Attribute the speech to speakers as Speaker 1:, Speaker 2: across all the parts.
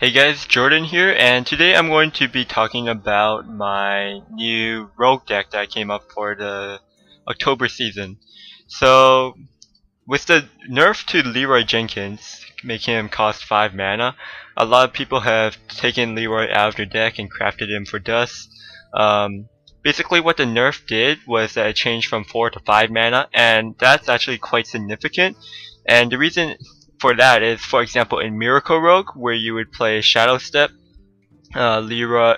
Speaker 1: Hey guys, Jordan here, and today I'm going to be talking about my new rogue deck that I came up for the October season. So, with the nerf to Leeroy Jenkins, making him cost 5 mana, a lot of people have taken Leeroy out of their deck and crafted him for dust. Basically what the nerf did was that it changed from 4 to 5 mana, and that's actually quite significant. And the reason for that is, for example, in Miracle Rogue, where you would play Shadow Step, Leeroy,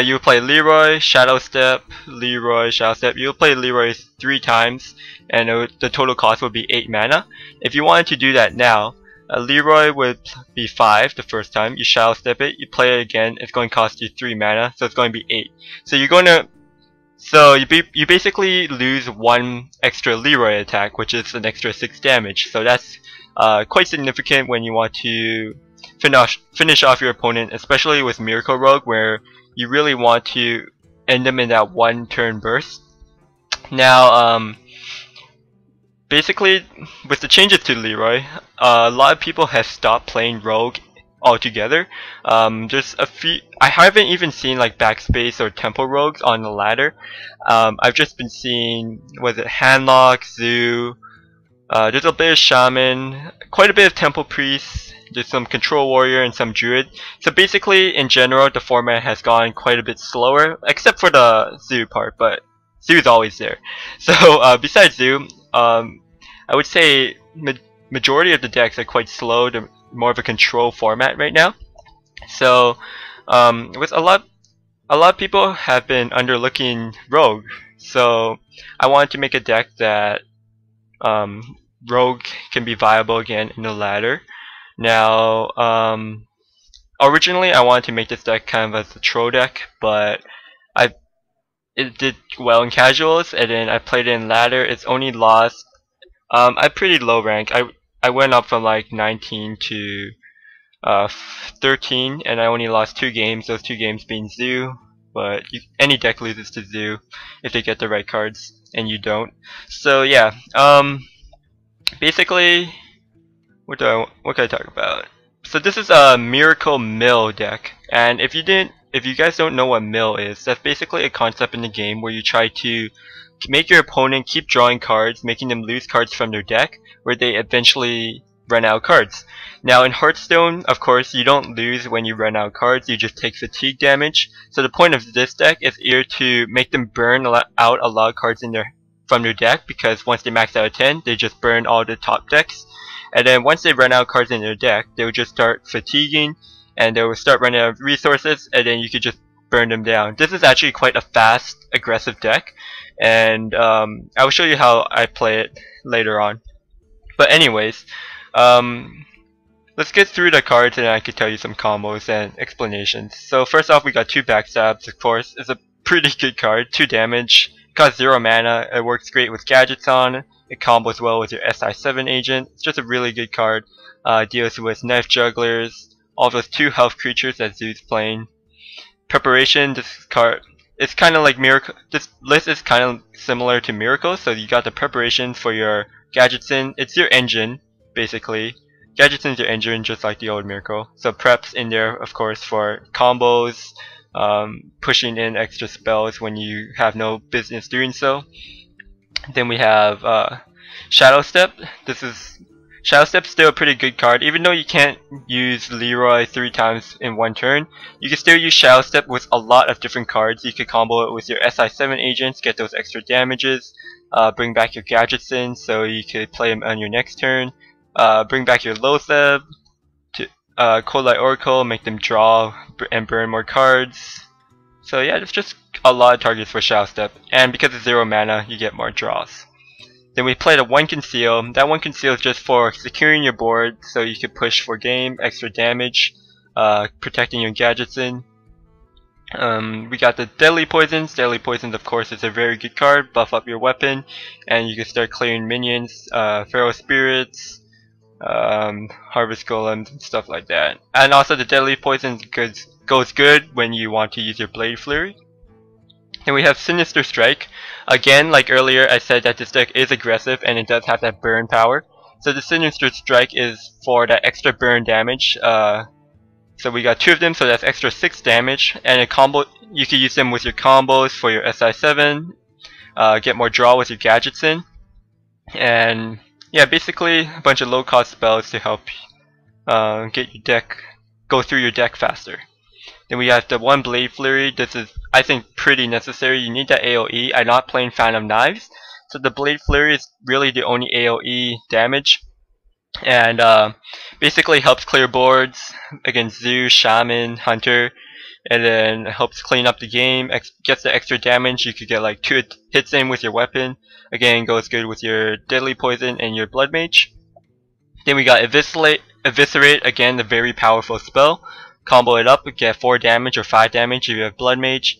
Speaker 1: you would play Leeroy, Shadow Step, Leeroy, Shadow Step. You would play Leeroy 3 times, and the total cost would be 8 mana. If you wanted to do that now, Leeroy would be 5 the first time. You Shadow Step it, you play it again. It's going to cost you 3 mana, so it's going to be 8. So you're going to you basically lose 1 extra Leeroy attack, which is an extra 6 damage. So that's quite significant when you want to finish off your opponent, especially with Miracle Rogue, where you really want to end them in that 1 turn burst. Now, basically, with the changes to Leeroy, a lot of people have stopped playing Rogue altogether. There's a few. I haven't even seen like Backspace or Temple Rogues on the ladder. I've just been seeing, was it Handlock, Zoo. There's a bit of Shaman, quite a bit of Temple Priest, there's some Control Warrior and some Druid. So basically, in general, the format has gone quite a bit slower, except for the Zoo part, but Zoo is always there. So besides Zoo, I would say majority of the decks are quite slow. They're more of a control format right now. So with a lot of people have been underlooking Rogue. So I wanted to make a deck that Rogue can be viable again in the ladder. Now, originally I wanted to make this deck kind of as a troll deck, but it did well in casuals, and then I played it in ladder. It's only lost. I'm pretty low rank. I went up from like 19 to 13, and I only lost 2 games. Those 2 games being Zoo, but any deck loses to Zoo if they get the right cards, and you don't. So yeah. Basically, what can I talk about? So this is a Miracle Mill deck, and if you guys don't know what Mill is, that's basically a concept in the game where you try to make your opponent keep drawing cards, making them lose cards from their deck, where they eventually run out of cards. Now in Hearthstone, of course, you don't lose when you run out of cards, you just take fatigue damage. So the point of this deck is either to make them burn out a lot of cards from their deck, because once they max out of 10, they just burn all the top decks. And then once they run out of cards in their deck, they will just start fatiguing, and they will start running out of resources, and then you could just burn them down. This is actually quite a fast, aggressive deck, and I will show you how I play it later on. But anyways, let's get through the cards, and I can tell you some combos and explanations. So first off, we got 2 backstabs. Of course, it's a pretty good card. 2 damage. Costs 0 mana, it works great with gadgets on, it combos well with your SI7 agent. It's just a really good card. Deals with knife jugglers, all those 2 health creatures that Zoo's playing. Preparation, this card, it's kind of like Miracle. This list is kind of similar to Miracle, so you got the preparation for your gadgets in. It's your engine, basically. Gadgets is your engine, just like the old Miracle. So preps in there, of course, for combos. Pushing in extra spells when you have no business doing so. Then we have Shadow Step. Shadow Step's still a pretty good card. Even though you can't use Leeroy 3 times in 1 turn, you can still use Shadow Step with a lot of different cards. You could combo it with your SI7 agents, get those extra damages, bring back your gadgets in so you could play them on your next turn, bring back your Lotheb, Cold Light Oracle, make them draw and burn more cards. So yeah, there's just a lot of targets for Shadow Step, and because it's 0 mana, you get more draws. Then we played a 1 Conceal. That 1 Conceal is just for securing your board, so you can push for game, extra damage, protecting your gadgets in. We got the Deadly Poisons. Deadly Poisons, of course, is a very good card. Buff up your weapon, and you can start clearing minions, Feral Spirits, Harvest Golems and stuff like that. And also the Deadly Poison goes good when you want to use your Blade Flurry. Then we have Sinister Strike. Again, like earlier, I said that this deck is aggressive and it does have that burn power. So the Sinister Strike is for that extra burn damage. So we got 2 of them, so that's extra 6 damage. And a combo, you can use them with your combos for your SI7, get more draw with your gadgets in. And yeah, basically a bunch of low cost spells to help get your deck, go through your deck faster. Then we have the 1 Blade Flurry. This is, I think, pretty necessary. You need that AoE. I'm not playing Fan of Knives, so the Blade Flurry is really the only AoE damage. And basically helps clear boards against Zoo, Shaman, Hunter, and then helps clean up the game, gets the extra damage. You could get like 2 hits in with your weapon. Again, goes good with your Deadly Poison and your Blood Mage. Then we got Eviscerate, again, a very powerful spell. Combo it up, get 4 damage or 5 damage if you have Blood Mage.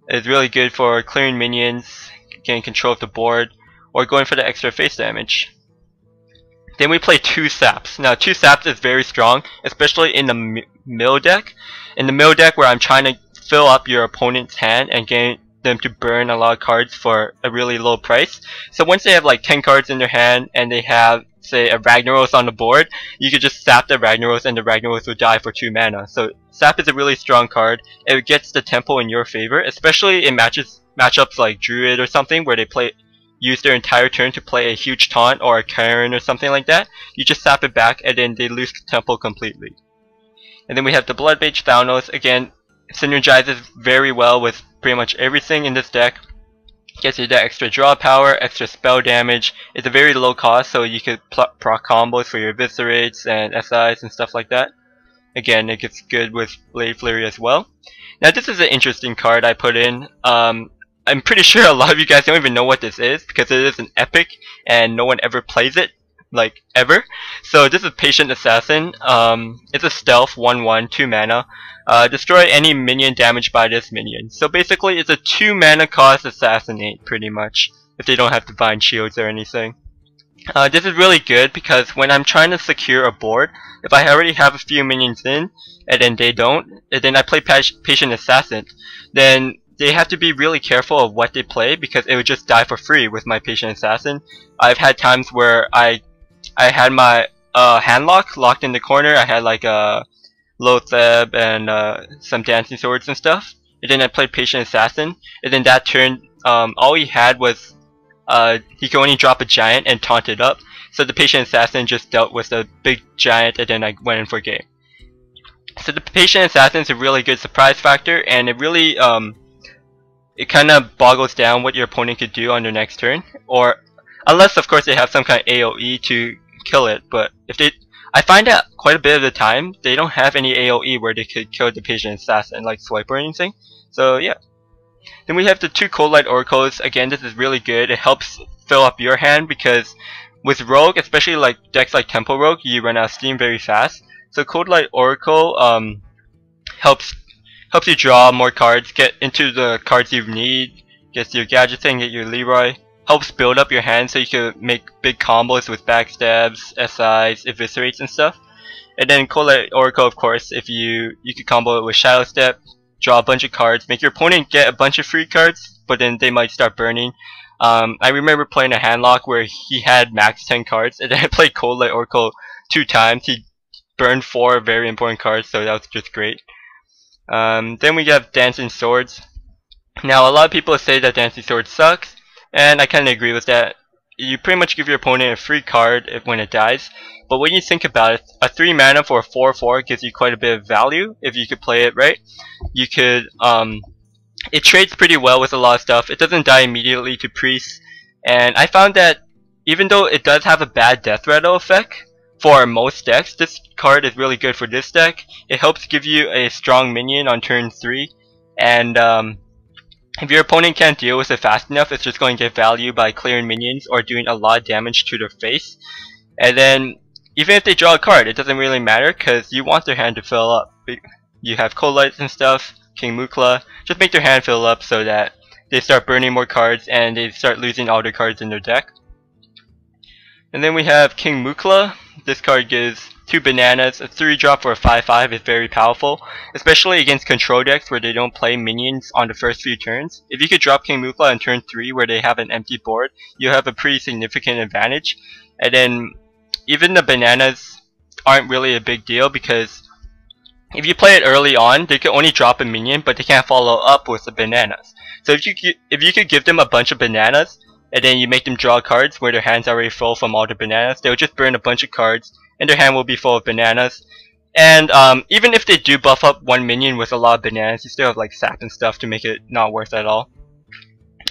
Speaker 1: It's really good for clearing minions, getting control of the board, or going for the extra face damage. Then we play 2 Saps. Now 2 Saps is very strong, especially in the mill deck. In the mill deck where I'm trying to fill up your opponent's hand and get them to burn a lot of cards for a really low price. So once they have like 10 cards in their hand and they have, say, a Ragnaros on the board, you could just sap the Ragnaros and the Ragnaros will die for 2 mana. So Sap is a really strong card. It gets the tempo in your favor, especially in matchups like Druid or something where they use their entire turn to play a huge taunt or a Karen or something like that. You just sap it back and then they lose the tempo completely. And then we have the Blood Mage Thanos. Again, synergizes very well with pretty much everything in this deck. Gets you that extra draw power, extra spell damage. It's a very low cost, so you could proc combos for your Eviscerates and SIs and stuff like that. Again, it gets good with Blade Flurry as well. Now this is an interesting card I put in. I'm pretty sure a lot of you guys don't even know what this is because it is an epic and no one ever plays it, like ever. So this is Patient Assassin. It's a stealth 1/1, 2 mana. Destroy any minion damaged by this minion. So basically it's a 2 mana cost assassinate pretty much, if they don't have divine shields or anything. This is really good because when I'm trying to secure a board, if I already have a few minions in and then they don't, and then I play Patient Assassin, then they have to be really careful of what they play because it would just die for free with my Patient Assassin. I've had times where I had my handlock locked in the corner. I had like a Lotheb and some dancing swords and stuff. And then I played Patient Assassin. And then that turn, all he had was he could only drop a giant and taunt it up. So the Patient Assassin just dealt with a big giant and then I went in for game. So the Patient Assassin is a really good surprise factor, and it really it kind of boggles down what your opponent could do on their next turn, or unless of course they have some kind of AoE to kill it. But if they, I find that quite a bit of the time they don't have any AoE where they could kill the Patient Assassin, like swipe or anything. So yeah. Then we have the 2 Cold Light Oracles. Again, this is really good. It helps fill up your hand because with Rogue, especially like decks like Tempo Rogue, you run out of steam very fast. So Cold Light Oracle helps you draw more cards, get into the cards you need, gets your gadgets in, get your Leeroy, helps build up your hand so you can make big combos with backstabs, SIs, eviscerates and stuff. And then Cold Light Oracle, of course, if you could combo it with Shadow Step, draw a bunch of cards, make your opponent get a bunch of free cards, but then they might start burning. I remember playing a handlock where he had max 10 cards, and then I played Cold Light Oracle 2 times. He burned 4 very important cards, so that was just great. Then we have Dancing Swords. Now a lot of people say that Dancing Swords sucks, and I kind of agree with that. You pretty much give your opponent a free card when it dies, but when you think about it, a 3 mana for a 4/4 gives you quite a bit of value if you could play it right. You could, it trades pretty well with a lot of stuff. It doesn't die immediately to priests, and I found that even though it does have a bad death rattle effect for most decks, this card is really good for this deck. It helps give you a strong minion on turn 3, and if your opponent can't deal with it fast enough, it's just going to get value by clearing minions or doing a lot of damage to their face. And then even if they draw a card, it doesn't really matter because you want their hand to fill up. You have Cold Lights and stuff, King Mukla, just make their hand fill up so that they start burning more cards and they start losing all their cards in their deck. And then we have King Mukla. This card gives 2 bananas, a 3-drop for a 5/5 is very powerful, especially against control decks where they don't play minions on the first few turns. If you could drop King Mukla on turn 3 where they have an empty board, you have a pretty significant advantage. And then even the bananas aren't really a big deal because if you play it early on, they can only drop a minion, but they can't follow up with the bananas. So if you could give them a bunch of bananas, and then you make them draw cards where their hand's already full from all the bananas, they'll just burn a bunch of cards, and their hand will be full of bananas. And even if they do buff up one minion with a lot of bananas, you still have like sap and stuff to make it not worth it at all.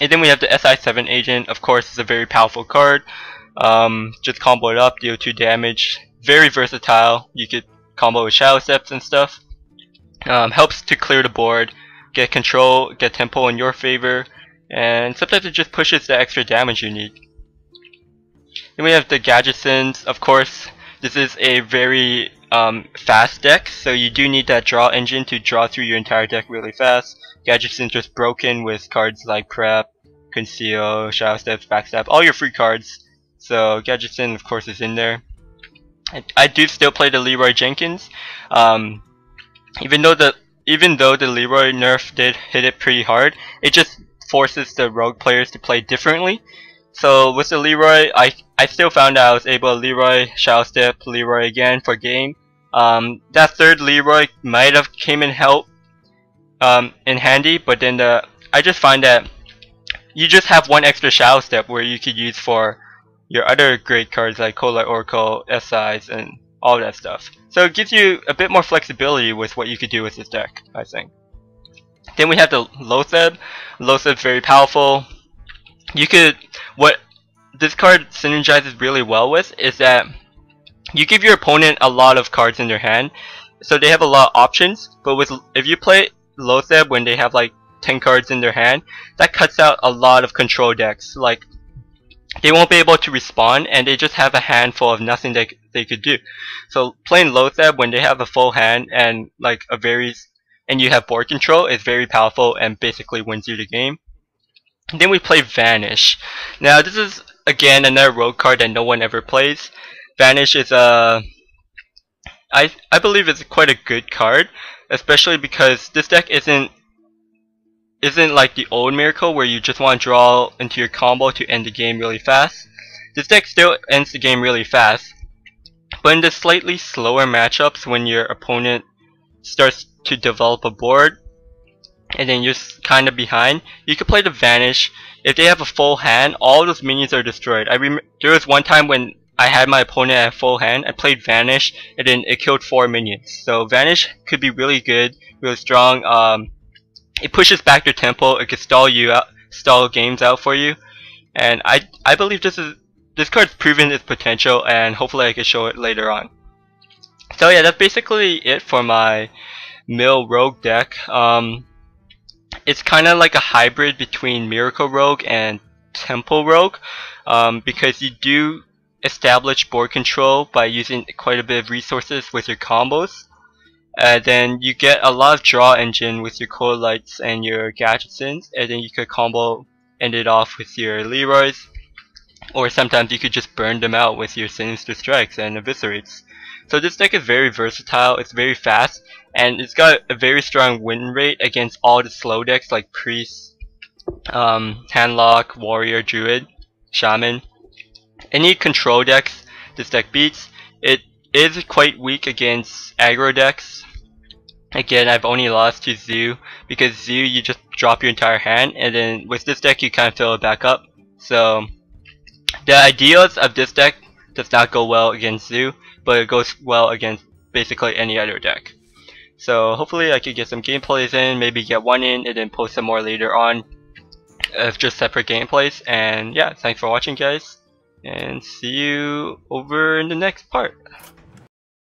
Speaker 1: And then we have the SI7 agent. Of course, it's a very powerful card. Just combo it up, deal 2 damage. Very versatile. You could combo with Shadow Steps and stuff. Helps to clear the board, get control, get tempo in your favor, and sometimes it just pushes the extra damage you need. Then we have the Gadgetsons. Of course, this is a very fast deck, so you do need that draw engine to draw through your entire deck really fast. Gadgetsons just broken with cards like Prep, Conceal, Shadow Steps, Backstab, all your free cards. So Gadgetson of course is in there. I do still play the Leeroy Jenkins. Even though the Leeroy nerf did hit it pretty hard, it just forces the rogue players to play differently. So with the Leeroy, I still found out I was able to Leeroy, Shadow Step, Leeroy again for game. That third Leeroy might have came in in handy, but then I just find that you just have one extra Shadow Step where you could use for your other great cards like Cold Light Oracle, SIs, and all that stuff. So it gives you a bit more flexibility with what you could do with this deck, I think. Then we have the Loatheb. Loatheb's very powerful. What this card synergizes really well with is that you give your opponent a lot of cards in their hand, so they have a lot of options. But if you play Loatheb when they have like 10 cards in their hand, that cuts out a lot of control decks. Like, they won't be able to respond, and they just have a handful of nothing they could do. So playing Loatheb when they have a full hand and like and you have board control is very powerful and basically wins you the game. And then we play Vanish. Now this is again another rogue card that no one ever plays. Vanish is I believe it's quite a good card, especially because this deck isn't like the old Miracle where you just want to draw into your combo to end the game really fast. This deck still ends the game really fast, but in the slightly slower matchups when your opponent starts to develop a board and then you're kind of behind, you can play the Vanish. If they have a full hand, all those minions are destroyed. There was one time when I had my opponent at full hand, I played Vanish, and then it killed 4 minions. So Vanish could be really good, really strong. It pushes back your tempo. It could stall games out for you, and I believe this card's proven its potential, and hopefully I can show it later on. So yeah, that's basically it for my Mill Rogue deck. It's kind of like a hybrid between Miracle Rogue and Tempo Rogue, because you do establish board control by using quite a bit of resources with your combos. Then you get a lot of draw engine with your Cold Lights and your Gadgetsons, and then you could end it off with your Leeroys, or sometimes you could just burn them out with your Sinister Strikes and Eviscerates. So this deck is very versatile, it's very fast, and it's got a very strong win rate against all the slow decks like Priest, Handlock, Warrior, Druid, Shaman. Any control decks this deck beats. It is quite weak against aggro decks. Again, I've only lost to Zoo, because Zoo you just drop your entire hand, and then with this deck you kind of fill it back up. So the ideals of this deck does not go well against Zoo, but it goes well against basically any other deck. So hopefully I could get some gameplays in, maybe get one in, and then post some more later on of just separate gameplays. And yeah, thanks for watching guys, and see you over in the next part.